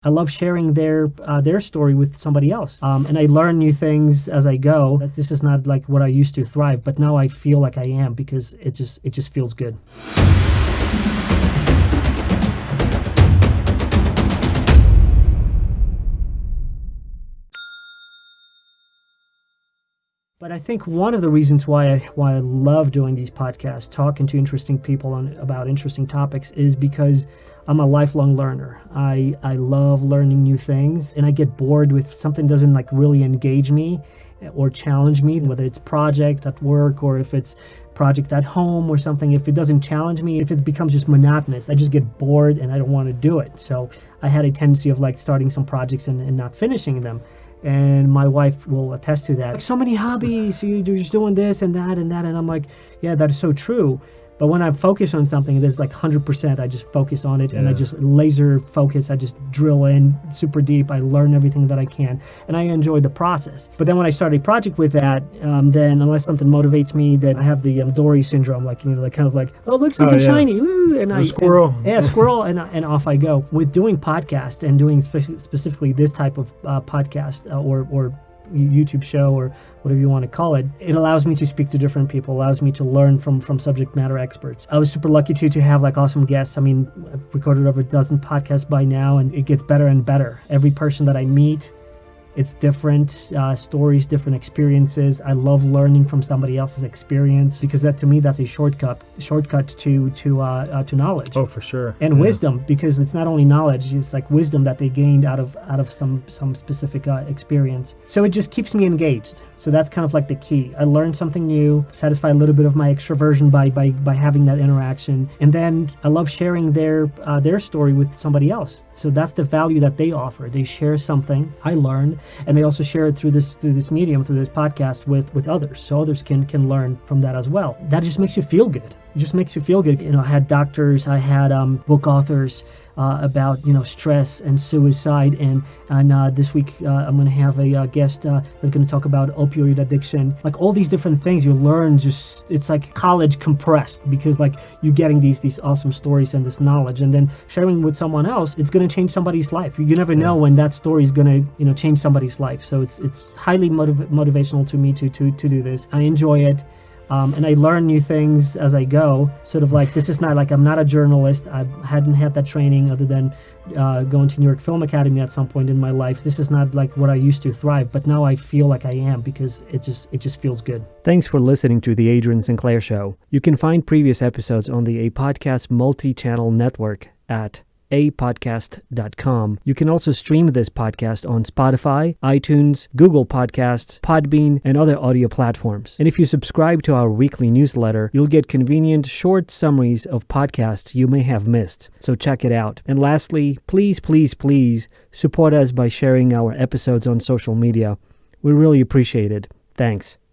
I love sharing their story with somebody else. And I learn new things as I go. This is not like what I used to thrive, but now I feel like I am because it just feels good. But I think one of the reasons why I love doing these podcasts, talking to interesting people about interesting topics, is because I'm a lifelong learner. I love learning new things, and I get bored with something doesn't like really engage me or challenge me, whether it's project at work or if it's project at home or something. If it doesn't challenge me, if it becomes just monotonous, I just get bored and I don't want to do it. So I had a tendency of like starting some projects and not finishing them. And my wife will attest to that. Like, so many hobbies, you're just doing this and that and that. And I'm like, yeah, that is so true. But when I focus on something, it is like 100%. I just focus on it, and I just laser focus. I just drill in super deep. I learn everything that I can, and I enjoy the process. But then when I start a project with that, then unless something motivates me, then I have the Dory syndrome, like, you know, like kind of like, oh, looks something shiny, woo, and squirrel. Squirrel, and off I go. With doing podcast and doing specifically this type of podcast or YouTube show or whatever you want to call it, it allows me to speak to different people, allows me to learn from subject matter experts. I was super lucky to have like awesome guests. I mean, I've recorded over a dozen podcasts by now, and it gets better and better. Every person that I meet, it's different stories, different experiences. I love learning from somebody else's experience because that, to me, that's a shortcut to knowledge. Oh, for sure. And wisdom, because it's not only knowledge, it's like wisdom that they gained out of some specific experience. So it just keeps me engaged. So that's kind of like the key. I learn something new, satisfy a little bit of my extroversion by having that interaction, and then I love sharing their story with somebody else. So that's the value that they offer. They share something, I learn, and they also share it through this medium, through this podcast with others, so others can learn from that as well. That just makes you feel good. It just makes you feel good. You know, I had doctors, I had book authors about, you know, stress and suicide, and this week I'm going to have a guest that's going to talk about opioid addiction. Like all these different things you learn, just it's like college compressed, because like you're getting these awesome stories and this knowledge, and then sharing with someone else, it's going to change somebody's life. You never know when that story is going to, you know, change somebody's life. So it's highly motivational to me to do this. I enjoy it. And I learn new things as I go. Sort of like, this is not like, I'm not a journalist. I hadn't had that training other than going to New York Film Academy at some point in my life. This is not like what I used to thrive, but now I feel like I am because it just feels good. Thanks for listening to the Adrian Sinclair Show. You can find previous episodes on the Apodcast multi-channel network at apodcast.com. You can also stream this podcast on Spotify, iTunes, Google Podcasts, Podbean, and other audio platforms. And if you subscribe to our weekly newsletter, you'll get convenient, short summaries of podcasts you may have missed. So check it out. And lastly, please support us by sharing our episodes on social media. We really appreciate it. Thanks.